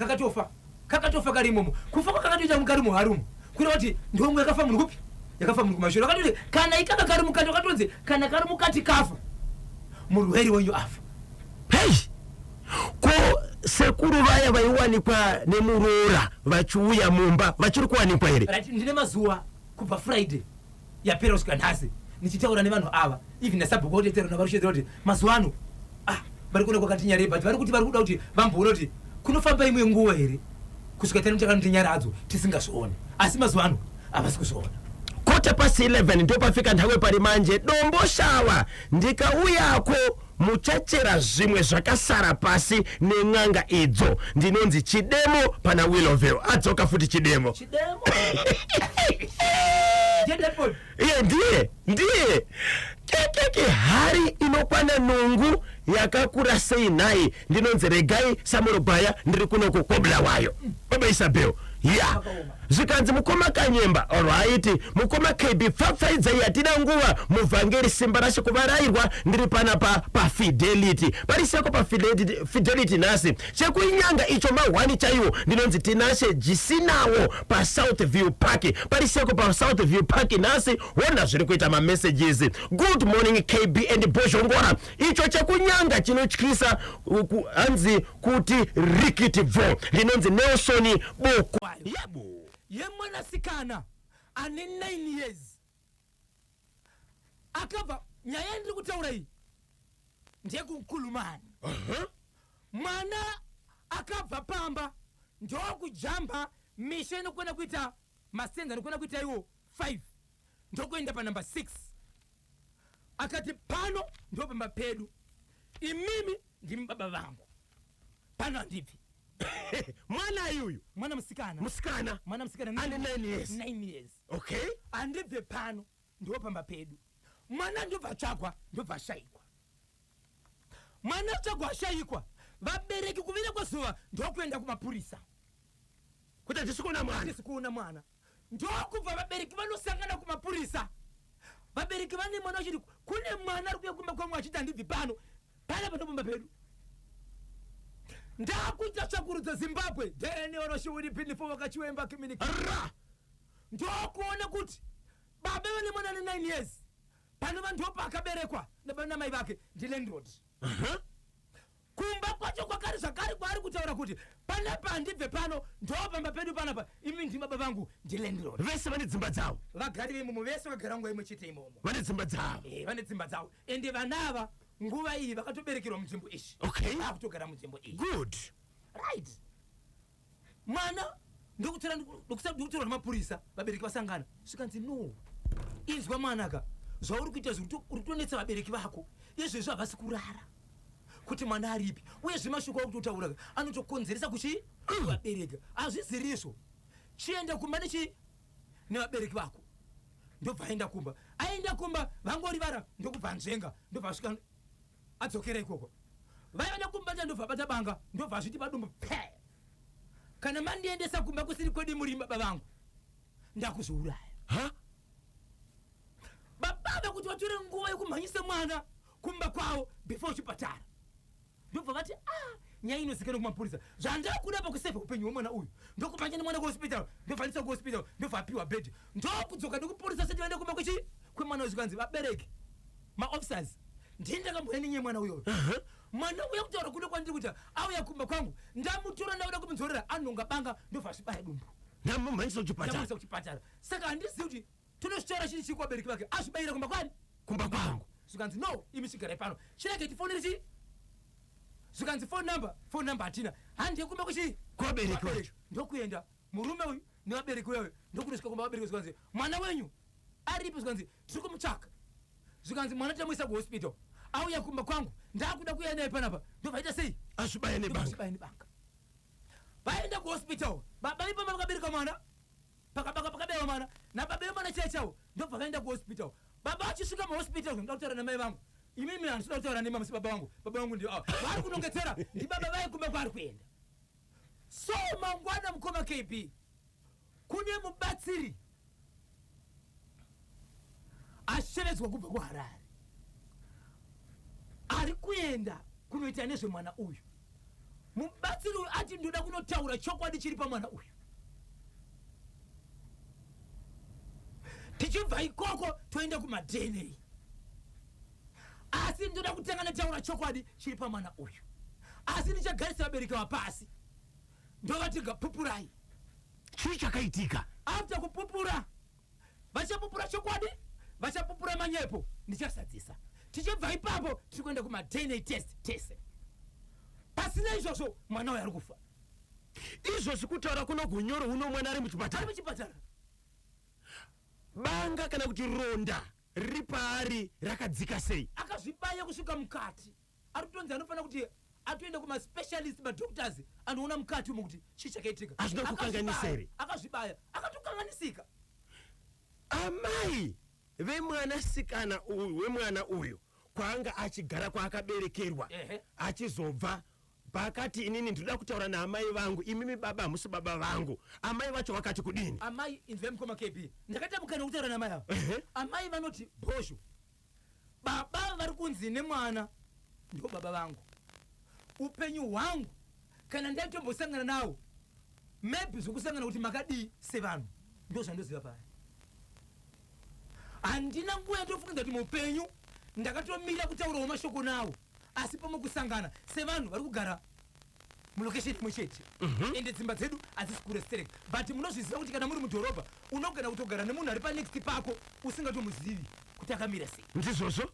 [SPEAKER 2] kakatofa kari imomo kufa kwakatoita mukari muhari umo kureva kuti ndomwe yakafa munhu kupi yakafa munhu kumashure akatoti kana ikanga kari mukati akatonzi kana kari mukati kafa murweri wenyu afa
[SPEAKER 3] hei ko sekuru vaya vaiwanikwa nemuroora vachiuya mumba vachiri kuwanikwa here
[SPEAKER 2] right ndine mazuva kubva friday yapera kusvika nhasi nichitaura nevanhu ava even nasabhuku oteterana varushedzera kuti mazuva ano vari kuona kwakati nyare but vari kuti vari kuda kuti vamboona kuti kunofamba imwe nguva here kusvika tani takanoti nyara hadzo tisingazvioni asi mazuva ano havasi kuzviona
[SPEAKER 3] 11:15 ndopafika nthawe pari manje dombo shava ndikauyako muchachera zvimwe zvakasara pasi nen'anga idzo ndinonzi chidemo pana Willowville adzoka futi chidemo iye ndiye kekeke hari inokwana nungu yakakura sei nhai ndinonzi regai Samuel Baya ndiri kuno kukobla wayo baba Isabel zvikanzi mukoma kanyemba alright mukoma KB pfapfaidza yatina nguva muvhangeri simba rashe kuvarayirwa ndiri pana pa Fidelity pariseko pa Fidelity nhasi chekuinyanga icho ma1 chaiwo ndinonzi tinashe jisinawo pa Southview Park pariseko pa Southview Park nhasi wona zviri kuita ma messages. Good morning KB and Bozhongora icho chekunyanga chinotyisa hanzi kuti Rikitivho linonzi Nelson Bokwa
[SPEAKER 2] yabo yemwanasikana ane 9 years akabva nyaya ndiri kutaura iyi ndekukulumani mwana akabva pamba ndokujamba misha inokwenda kuita masenza inokwenda kuita iwo 5 ndokuenda pa number 6 akati pano ndopamba pedu imimi ndimi baba vangu pano andibvi
[SPEAKER 3] mwana yuyu
[SPEAKER 2] mwana musikana
[SPEAKER 3] ane
[SPEAKER 2] 9 years
[SPEAKER 3] okay
[SPEAKER 2] andibve pano ndopamba pedu mwana ndobva tsvagwa ndobva shayikwa mwana tsvagwa ashayikwa vabereki kuvira kwazuva ndokuenda kumapurisa
[SPEAKER 3] kuti
[SPEAKER 2] tisikuona mwana ndokubva vabereki vanosangana kumapurisa vabereki vane mwana vachiti kune mwana ari kuya kumba kwangu achiti handibvi pano pana panopamba pedu ndakuita tsvakurudzo Zimbabwe dneoroshiuripinifo vakachiwemba community ndokuona kuti baba vane mwana ane 9 years panova ndopa akaberekwa namai vake ndilandlord kumba kwacho kwakari zvakare kwaari kutaura kuti panapa handibve pano ndopamba pedu panapa imi ndi baba vangu ndilandlord
[SPEAKER 3] vese vane dzimba dzavo
[SPEAKER 2] vagari veimomo vese vagara nguva imwe chete imomo
[SPEAKER 3] vane dzimba dzavo
[SPEAKER 2] vane dzimba dzavo ende vanava nguva iyi vakatoberekerwa munzvimbo ishi
[SPEAKER 3] okay
[SPEAKER 2] vakutogara munzvimbo iyi
[SPEAKER 3] good
[SPEAKER 2] right mwana ndokutorwa namapurisa vabereki vasangana svikanzi no inzwa mwanaka zvauri kuita uri kutonetsa vabereki vako izvezvo havasi kurara kuti mwana aripi uye zvemashoko akutotaura anotokonzeresa kuchi vabereka hazvizirizvo chienda kumba nevabereki vako ndobva aenda kumba vangorivara ndokubva nzvenga ndobva asvika adzokera ikoko vaenda kumba ndobva bata banga ndobva azviti padumbu pe kana mandiendesa kumba kusiri kwedi muri baba vangu ndakuzviuraya baba kuti vatore nguva yekumhanyisa mwana kumba kwavo before chipatara ndobva vati nyaya inozikanwa kumapurisa zvandakuda pakusevha upenyu hwemwana uyu ndokupangana mwana kuhospital ndobvanisa kuhospital ndobva apiwa bhedhi ndokudzoka ndokupurisa seti vaenda kumba kwemwana uyu zvikanzi vabereki maofficers ndindakamboya nenyaya mwana uyoyo mwana uya kutaura kuno kwandiri kuti auya kumba kwangu ndamutora ndauda kumunzorera anonga banga ndobva asvibaya dumbu
[SPEAKER 3] ndamumhanyisa
[SPEAKER 2] kuchipatara saka handizivi kuti tonosvitaura chiri chii kuvabereki vake azvibayira kumba kwangu zvikanzi no imi chigarai pano chirege tifonere chii zvikanzi phone number hatina handiyekumba
[SPEAKER 3] kuvabereki vacho
[SPEAKER 2] ndokuenda murume uyu nevabereki vewe ndokunosvika kumba vabereki zvikanzi mwana wenyu aripo zvikanzi tiri kumutsvaka zvikanzi mwana tamuisa kuhospital auya kumba kwangu ndakuda kuya naye panapa ndobvaita sei
[SPEAKER 3] asvibaya nebanga
[SPEAKER 2] vaenda kuhospital baba ipamba vakabereka mwana pakabewa mwana nababa vemwana chai chavo ndobva vaenda kuhospital baba achisvika muhospital ndoda kutaura namai vangu imimi handisida kutaura nemamisi baba vangu ndi vari kunongedzera ndi baba vai kumba kwaari kuenda so mangwana mukoma KB kune mubatsiri ashevedzwa kubva kuHarare ari kuenda kunoita nezvemwana uyu mubatsiri uyu ati ndoda kunotaura chokwadi chiri pamwana uyu tichibva ikoko toenda kumaDNA asi ndoda kutanga netaura chokwadi chiri pamwana uyu asi ndichagarisa vabereki vapasi ndovati pupurai
[SPEAKER 3] chii chakaitika
[SPEAKER 2] after kupupura vachapupura chokwadi vachapupura manyepo ndichasadzisa tichibva ipapo tiri kuenda kumaDNA test pasina izvozvo mwana uyu ari kufa
[SPEAKER 3] izvozvi kutaura kuno kunyoro uno mwana ari muchipatara banga kana kuti ronda riri paari rakadzika sei
[SPEAKER 2] akazvibaya kusvika mukati ari kutonzi anofanira kuti atoenda kumaspecialist madoctors anoona mukati umo kuti chii chakaitika
[SPEAKER 3] hazvina kukanganisere
[SPEAKER 2] akazvibaya akatokanganisika
[SPEAKER 3] amai vemwanasikana uyu wemwana uyu kwaanga achigara kwaakaberekerwa achizobva pakati inini ndinoda kutaura naamai vangu, imimi baba hamusi baba vangu. Amai vacho vakati kudini?
[SPEAKER 2] Amai inzwe mkoma KB. Ndakatamukana kutaura namai avo. Amai vanoti Bhosho, baba vari kunzi nemwana ndo baba vangu. Upenyu hwangu kana ndatombosangana nawo, maybe zokusangana kuti makadi sevanhu ndo zvandoziva paya. Handina nguva yatofunga kuti muupenyu ndakatomira kutaurawo mashoko nawo, asi pamukusangana sevanhu vari kugara mulokesheni imwe chete. Ende dzimba dzedu hadzisi kure stereka, but munozviziva kuti kana muri mudhorobha unogona kutogara nemunhu ari panext pako usingatomuzivi kuti akamira sei.
[SPEAKER 3] Ndizvozvo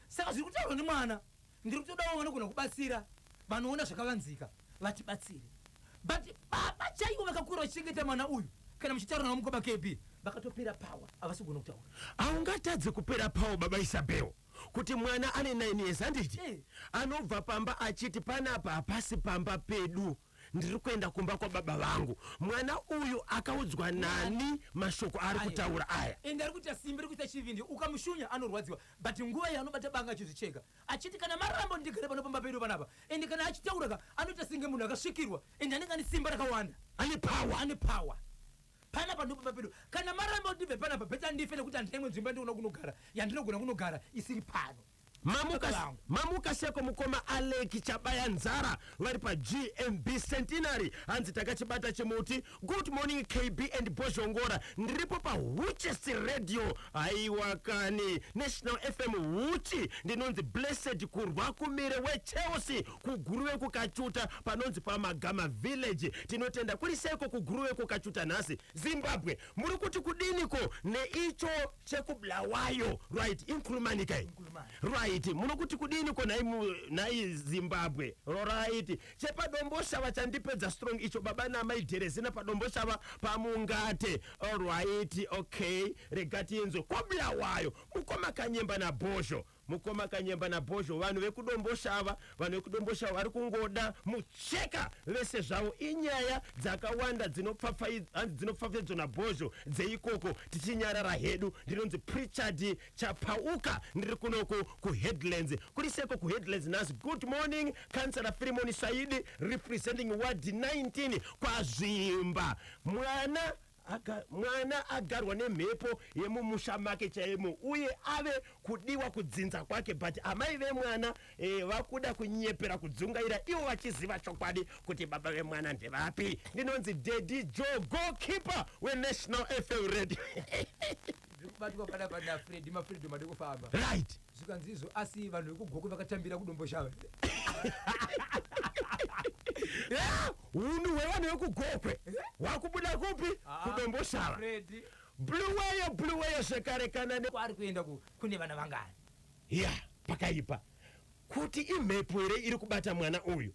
[SPEAKER 2] Saka zviri kutaurwa nemwana, ndiri kutodawo vanogona kubatsira, vanoona zvakavanzika vatibatsire. But baba chaivo vakakura vachichengeta mwana uyu, kana muchitaura nawo mukoma KB, vakatopera power, havasi kugona kutaura.
[SPEAKER 3] haungatadzi kupera pawo baba Isabel kuti mwana ane 9 years handiti anobva pamba achiti panapa hapasi pamba pedu, ndiri kuenda kumba kwa baba vangu. Mwana uyu akaudzwa nani mashoko ari kutaura aya?
[SPEAKER 2] Ende ari kuita simba, ari kuita chivindi, ukamushunya anorwadziwa, but nguva yaanobata banga achizvicheka achiti kana marambo ndigare pano pamba pedu panapa. Ende kana achitaura anoita senge munhu akasvikirwa, ende anenge ane simba rakawanda,
[SPEAKER 3] ane power.
[SPEAKER 2] Panapa ndipo pamba pedu. Kana marambo ndibve panapa beta ndife nekuti handine nzvimbo ndinogona kunogara yandinogona kunogara isiri pano.
[SPEAKER 3] Mamuka seko mukoma Aleki Chabaya Nzara vari pa GMB Centenary hanzi takachibata chimuti. Good morning KB and Bhosho Ngora, ndiripo pa Huchest Radio aiwakani National FM Huchi, ndinonzi Blessed kurwa kumire weChelsea, kuguruwe kukachuta panonzi pa Magama Village. Tinotenda kuri seko kuguruwe kukachuta nasi Zimbabwe. Muri kuti kudiniko neicho chekublawayo, right? Inkulumani kai, right? Munokuti kudini ko nai Zimbabwe, right? Chepadomboshava chandipedza strong icho baba namai Terezina padomboshava pamungate, alright, okay. Regati enzo koblawayo mukoma kanyemba na Bhosho, mukoma kanyemba na Bhosho. Vanhu vekudomboshava vari kungoda mucheka vese zvavo. Inyaya dzakawanda dzinopfapfaidzwa na Bhosho dzeikoko tichinyarara hedu. Ndinonzi Pritchard Chapauka, ndiri kunoko ku Headlands. Kuri seko ku Headlands nasi. Good morning Councillor Filimoni Saidi representing Ward 19 kwa Zvimba. Mwana agarwa nemhepo yemumusha make chaimo uye ave kudiwa kudzinza kwake, but amai vemwana vakuda kunyepera kudzungaira ivo vachiziva chokwadi kuti baba vemwana ndevapi. Ndinonzi Daddy Joe, goalkeeper weNational FM Radio.
[SPEAKER 2] Batwa panapa na Fred mafredo madiko famba,
[SPEAKER 3] right?
[SPEAKER 2] Zvikanzizo asi vanhu vekugoko vakatambira kudomboshava.
[SPEAKER 3] Unu wevanhu vekugokwe wakubuda kupi? Kudomboshava. Blue way zvekare kana
[SPEAKER 2] kwari kuenda kune vana vangani.
[SPEAKER 3] Pakaipa kuti imhepo ere iri kubata mwana uyu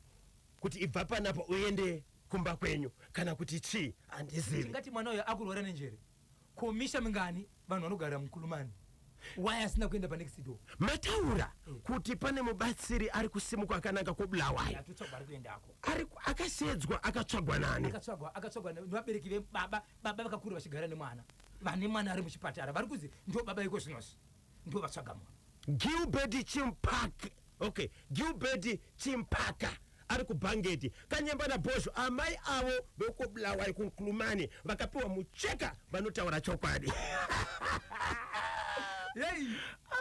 [SPEAKER 3] kuti ibva panapa uende kumba kwenyu kana kuti chi handizivi.
[SPEAKER 2] Ngati mwana uyu akurwara nenjere komisha mingani vanhu vanogara mukulumani, why asina kuenda pa next door?
[SPEAKER 3] Mataura kuti pane mubatsiri ari kusimuka akanaka kublawayo, ari akasedzwa akatsvagwa nani?
[SPEAKER 2] Akatsvagwa nevabereki vebaba vakakura vachigara nemwana, vane mwana ari muchipatara, vari kuzi ndo baba iko zvinosi, ndo vatsvaga mwana.
[SPEAKER 3] Gilbert Chimpaka, okay, Gilbert Chimpaka ari kubhangeti kanyemba na Bhosho. Amai avo vekublawayo kunkulumani vakapiwa mucheka vanotaura chokwadi.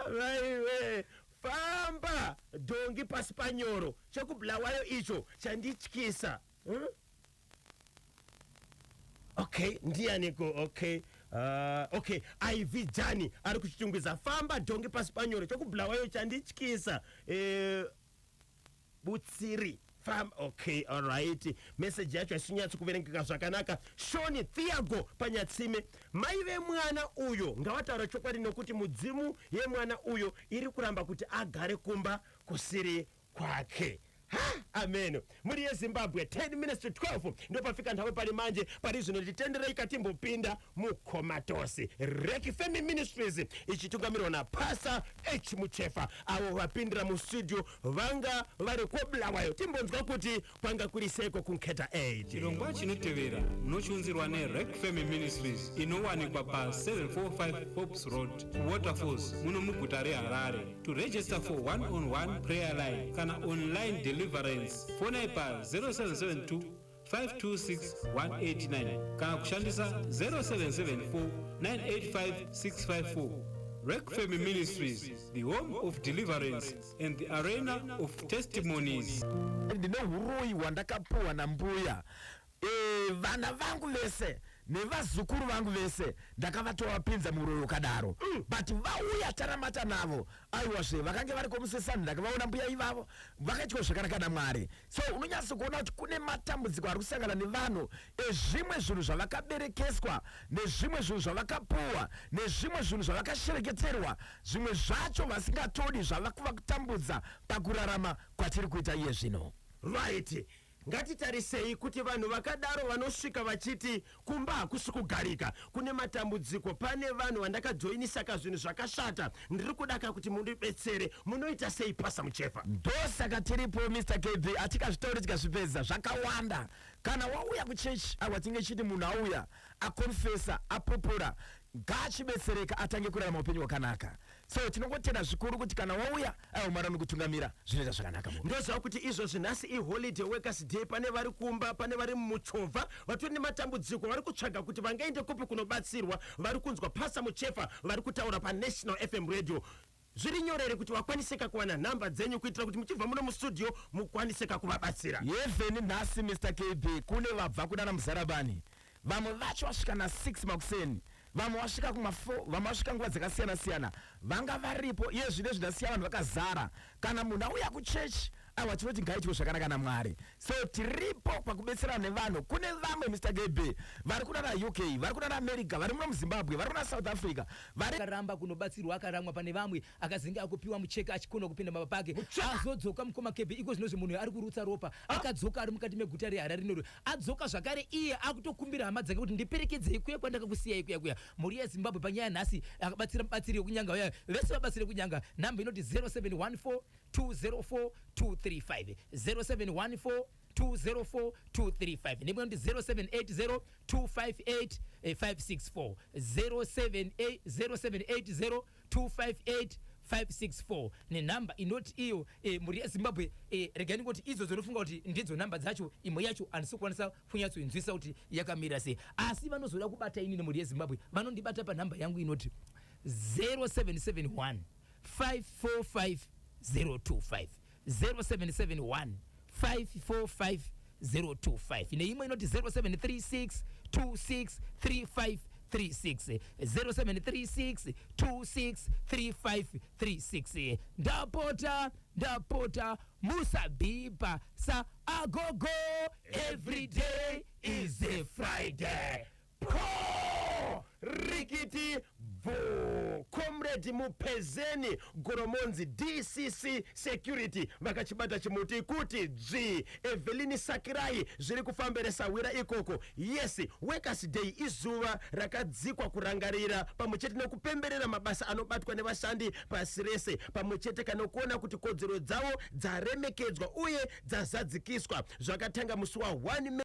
[SPEAKER 3] Amai famba dongi pasi panyoro chekublawayo icho chandityisa. Okay, ndianiko, okay. Okay, Ivy Jani ari kuchichungwiza famba dongi pasi panyoro chekublawayo chandityisa. Butsiri okay, alright. Message yacho asinyatsi kuverengeka zvakanaka. Shoni Thiago Panyatsime, mai vemwana uyo ngavataura chokwadi nokuti mudzimu yemwana uyo iri kuramba kuti agare kumba kusiri kwake. Amen. Muri yeZimbabwe 10 minutes to 12 ndo pafika nthawe pali manje pali zvino titenderei katimbopinda mukomatosi. Reki Femi Ministries ichitungamirwa na Pastor H Muchefa. Avo vapindira mu studio vanga vari koblawayo. Timbonzwa kuti kwanga kuri seko kunketa 8.
[SPEAKER 4] Chirongwa chinotevera munochiunzirwa neReki Femi Ministries inowanikwa pa 745 Hobbs Road, Waterfalls, muno muguta reHarare. To register for one-on-one prayer line kana online deliverance deliverance fona pa 0772 526 189 kana kushandisa 0774 985 654. Rec Family Ministries, the home of deliverance and the arena of testimonies.
[SPEAKER 3] Ndine huroi wandakapuwa na mbuya vana vangu vese nevazukuru vangu vese ndakavatowapinza muroyo kadaro but vauya taramata navo aiwazve vakange vari komusesani ndakavaona mbuya ivavo vakatyo zvakanaka naMwari. So unonyasa kuona kuti kune matambudziko ari kusangana nevanhu ezvimwe zvinhu zvavakaberekeswa nezvimwe zvinhu zvavakapuwa nezvimwe zvinhu zvavakashereketerwa zvimwe zvacho vasingatodi zvava kuvakutambudza pakurarama kwatiri kuita iye zvino.
[SPEAKER 1] Right. Ngatitarisei kuti vanhu vakadaro vanosvika vachiti kumba hakusi kugarika, kune matambudziko, pane vanhu vandakajoinisa zvinhu zvakashata, ndiri kudaka kuti mundibetsere, munoita sei Pasa Muchefa?
[SPEAKER 3] Ndosaka tiripo Mr. KB atikazvitaura tikazvipedza zvakawanda. Kana wauya kuchechi awatinge chiti munhu auya akonfesa apupura ngachibetsereka atange kurarama upenyu hwakanaka. So tinongotenda zvikuru kuti kana wauya aumara nokutungamira zvinoita zvakanaka.
[SPEAKER 1] Ndoziva kuti izvozvi nhasi iholiday workers day, pane vari kumba, pane vari mumuchovha, vatori nematambudziko, vari kutsvaga kuti vangaende kupi kunobatsirwa, vari kunzwa Pasa Muchefa vari kutaura paNational FM radio. Zviri nyorere kuti wakwaniseka kuwana nhamba dzenyu kuitira kuti muchibva muno mustudio mukwaniseka kuvabatsira.
[SPEAKER 3] Yevheni nhasi Mr. KB kune vabva kunana Muzarabani, vamwe vacho vasvika na 6 makuseni, vamwe vasvika kuma4, vamwe vasvika nguva dzakasiyana siyana, vanga varipo iye zvine zvinasiyana vanhu vakazara. Kana munhu auya kuchechi awa tinoti ngaitwe zvakanaka naMwari. So tiripo pakubetserana nevanhu. Kune vamwe Mr. KB vari kunana UK, vari kunana America, vari muno muZimbabwe, vari kunana South Africa, vari
[SPEAKER 2] akaramba kunobatsirwa akaramwa. Pane vamwe akazinga akupiwa mucheka achikona kupinda mababa pake azodzoka mukoma KB iko zvinozvi munhu ari kurutsa ropa akadzoka ari mukati meguta reHarare rinoro adzoka zvakare iye akutokumbira hama dzake kuti ndiperekedzei kuya kwandakakusiyai kuya muri yeZimbabwe panyaya nhasi akabatsira mubatsiri wekunyanga uya vese vabatsire kunyanga. Nhamba inoti 0714 204 235 0714 204 235 nemwe ndi 0780 258 564 0780 258 564 nenhamba inoti iyo muri yeZimbabwe. Regani kuti idzo dzinofunga kuti ndidzo nhamba dzacho imwe yacho anisokwanisa kunyatsoinzwisa kuti yakamira sei, asi vanozoda kubata ini muri yeZimbabwe vanondibata panhamba yangu inoti 0771 545 025 0771 545 025 neimwe inoti 0736 26 35 36 0736 26 35 36. Ndapota musabhipa sa agogo, every day is a Friday.
[SPEAKER 1] Rikiti vo Comrade Mupezeni Goromonzi DCC Security vakachibata chimuti kuti Evelyn Sakirai zviri kufamberesa wira ikoko. Yes, Workers Day izuva rakadzikwa kurangarira pamwechete nekupemberera mabasa anobatwa nevashandi pasi rese, pamwechete kana kuona kuti kodzero dzavo dzaremekedzwa uye dzazadzikiswa. Zvakatanga musi wa 1